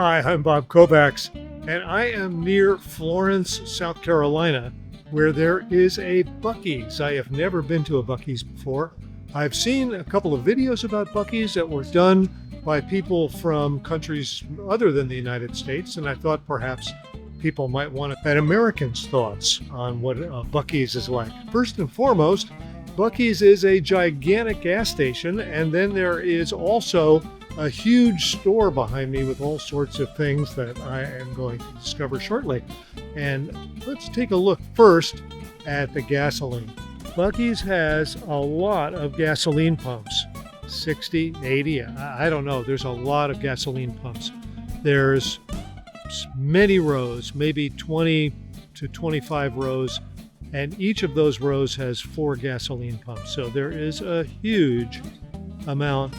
Hi, I'm Bob Kovacs, and I am near Florence, South Carolina, where there is a Buc-ee's. I have never been to a Buc-ee's before. I've seen a couple of videos about Buc-ee's that were done by people from countries other than the United States, and I thought perhaps people might want to get Americans' thoughts on what Buc-ee's is like. First and foremost, Buc-ee's is a gigantic gas station, and then there is also a huge store behind me with all sorts of things that I am going to discover shortly. And let's take a look first at the gasoline. Buc-ee's has a lot of gasoline pumps, 60, 80, I don't know. There's a lot of gasoline pumps. There's many rows, maybe 20 to 25 rows, and each of those rows has 4 gasoline pumps. So there is a huge amount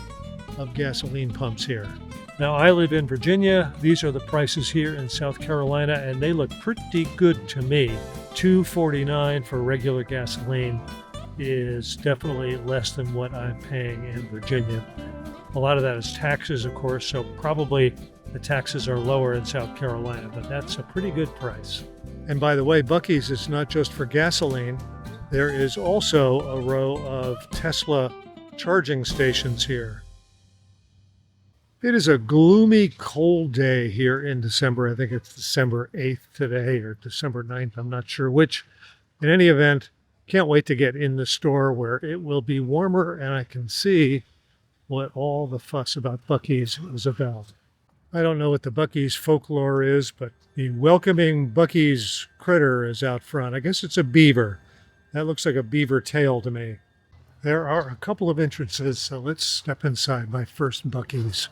of gasoline pumps here. Now, I live in Virginia. These are the prices here in South Carolina, and they look pretty good to me. $2.49 for regular gasoline is definitely less than what I'm paying in Virginia. A lot of that is taxes, of course, so probably the taxes are lower in South Carolina, but that's a pretty good price. And by the way, Buc-ee's is not just for gasoline. There is also a row of Tesla charging stations here. It is a gloomy, cold day here in December. I think it's December 8th today or December 9th. I'm not sure which. In any event, can't wait to get in the store where it will be warmer and I can see what all the fuss about Buc-ee's is about. I don't know what the Buc-ee's folklore is, but the welcoming Buc-ee's critter is out front. I guess it's a beaver. That looks like a beaver tail to me. There are a couple of entrances, so let's step inside my first Buc-ee's.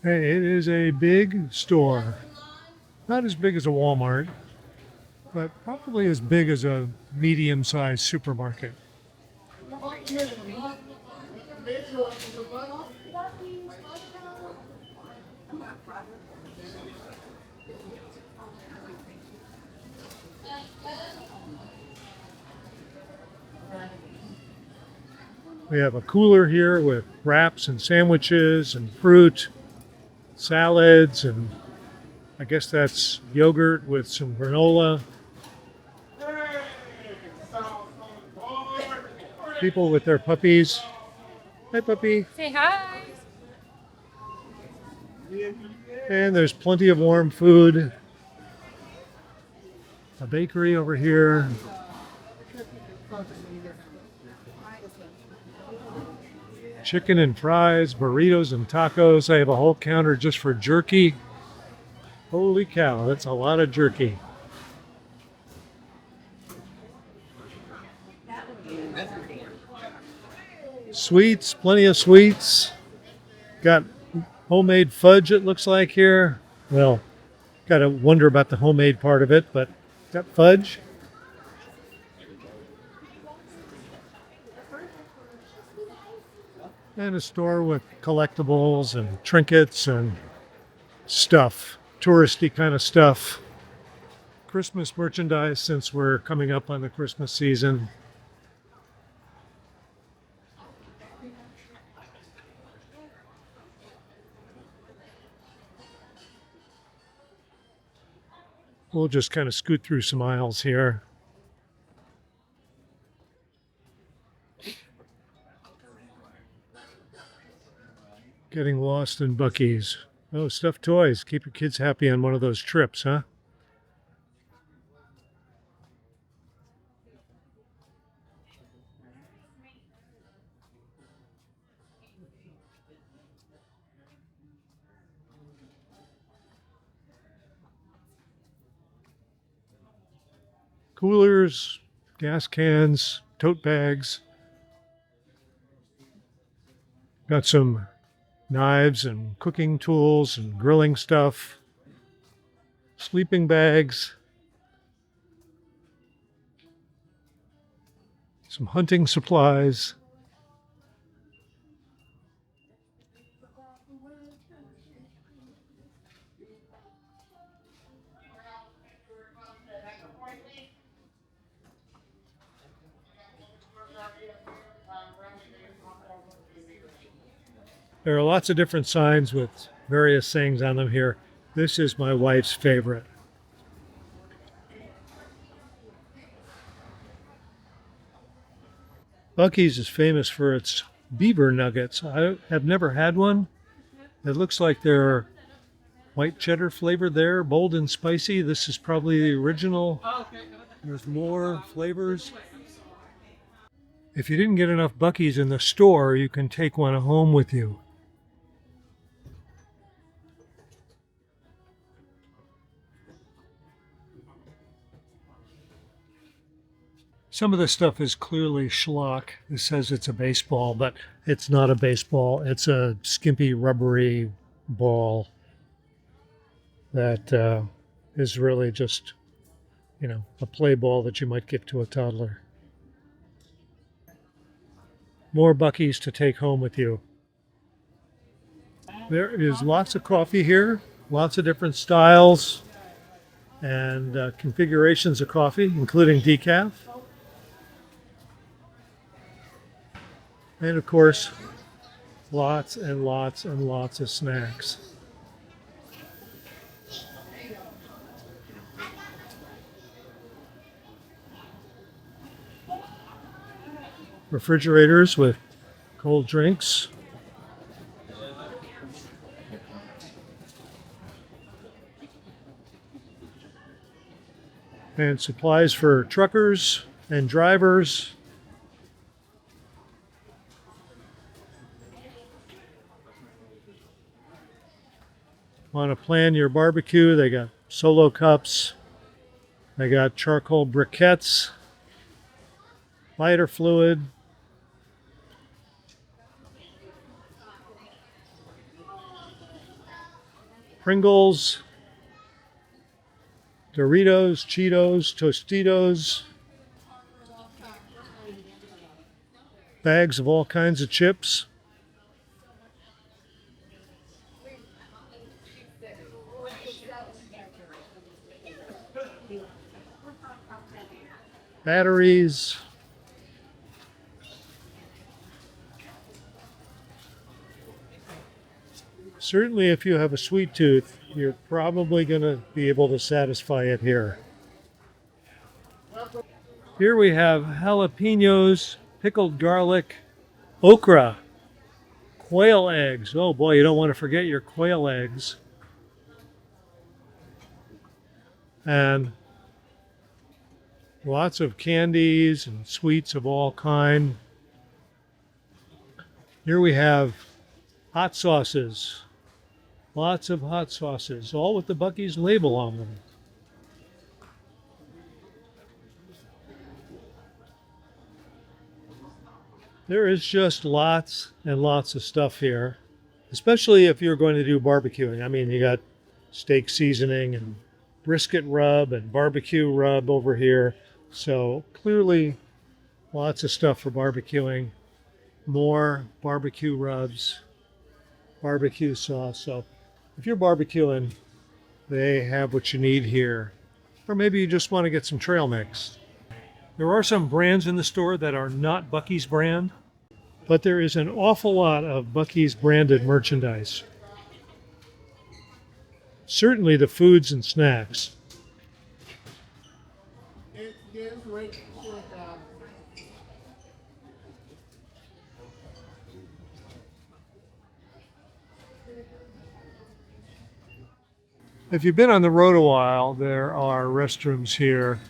Hey, it is a big store. Not as big as a Walmart, but probably as big as a medium-sized supermarket. We have a cooler here with wraps and sandwiches and fruit, salads, and I guess that's yogurt with some granola. People with their puppies. Hi, puppy. Say hi. And there's plenty of warm food. A bakery over here. Chicken and fries, burritos and tacos. I have a whole counter just for jerky. Holy cow, that's a lot of jerky. Sweets, plenty of sweets. Got homemade fudge, it looks like here. Well, gotta wonder about the homemade part of it, but got fudge. And a store with collectibles and trinkets and stuff, touristy kind of stuff. Christmas merchandise since we're coming up on the Christmas season. We'll just kind of scoot through some aisles here. Getting lost in Buc-ee's. Oh, stuffed toys. Keep your kids happy on one of those trips, huh? Coolers, gas cans, tote bags. Got some knives and cooking tools and grilling stuff. Sleeping bags. Some hunting supplies. There are lots of different signs with various things on them here. This is my wife's favorite. Buc-ee's is famous for its beaver nuggets. I have never had one. It looks like they're white cheddar flavored there, bold and spicy. This is probably the original. There's more flavors. If you didn't get enough Buc-ee's in the store, you can take one home with you. Some of this stuff is clearly schlock. It says it's a baseball, but it's not a baseball. It's a skimpy, rubbery ball that is really just, a play ball that you might give to a toddler. More Buc-ee's to take home with you. There is lots of coffee here, lots of different styles and configurations of coffee, including decaf. And of course, lots and lots and lots of snacks. Refrigerators with cold drinks. And supplies for truckers and drivers. Want to plan your barbecue? They got solo cups. They got charcoal briquettes, lighter fluid, Pringles, Doritos, Cheetos, Tostitos, bags of all kinds of chips. Batteries. Certainly, if you have a sweet tooth, you're probably going to be able to satisfy it here. Here we have jalapenos, pickled garlic, okra, quail eggs. Oh boy, you don't want to forget your quail eggs. And lots of candies and sweets of all kind. Here we have hot sauces. Lots of hot sauces, all with the Buc-ee's label on them. There is just lots and lots of stuff here, especially if you're going to do barbecuing. I mean, you got steak seasoning and brisket rub and barbecue rub over here. So clearly lots of stuff for barbecuing. More barbecue rubs, barbecue sauce. So if you're barbecuing, they have what you need here. Or maybe you just want to get some trail mix. There are some brands in the store that are not Buc-ee's brand, but there is an awful lot of Buc-ee's branded merchandise. Certainly the foods and snacks. If you've been on the road a while, there are restrooms here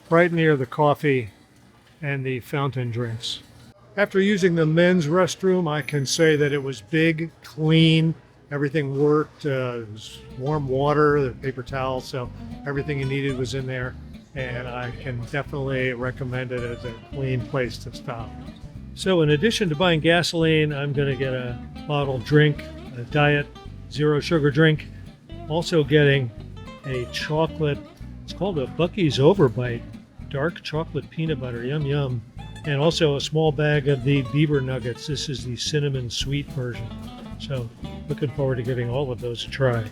right near the coffee and the fountain drinks. After using the men's restroom, I can say that it was big, clean, everything worked. It was warm water, the paper towels, so everything you needed was in there. And I can definitely recommend it as a clean place to stop. So in addition to buying gasoline, I'm going to get a bottled drink, a diet, zero sugar drink. Also getting a chocolate, it's called a Buc-ee's Overbite, dark chocolate peanut butter, yum yum. And also a small bag of the beaver nuggets. This is the cinnamon sweet version. So looking forward to getting all of those to try.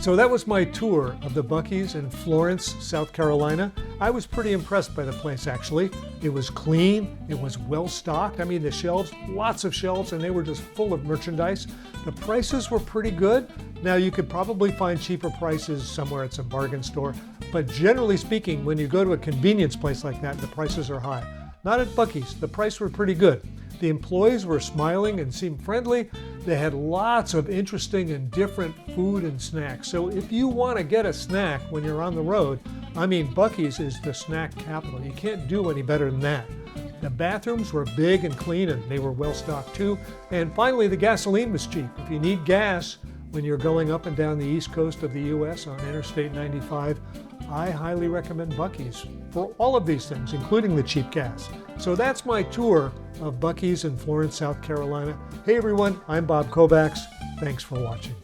So that was my tour of the Buc-ee's in Florence, South Carolina. I was pretty impressed by the place, actually. It was clean, it was well stocked. I mean, the shelves, lots of shelves, and they were just full of merchandise. The prices were pretty good. Now, you could probably find cheaper prices somewhere at some bargain store, but generally speaking, when you go to a convenience place like that, the prices are high. Not at Buc-ee's, the prices were pretty good. The employees were smiling and seemed friendly. They had lots of interesting and different food and snacks. So if you want to get a snack when you're on the road, I mean, Buc-ee's is the snack capital. You can't do any better than that. The bathrooms were big and clean, and they were well stocked too. And finally, the gasoline was cheap. If you need gas when you're going up and down the east coast of the US on Interstate 95, I highly recommend Buc-ee's for all of these things, including the cheap gas. So that's my tour of Buc-ee's in Florence, South Carolina. Hey everyone, I'm Bob Kovacs. Thanks for watching.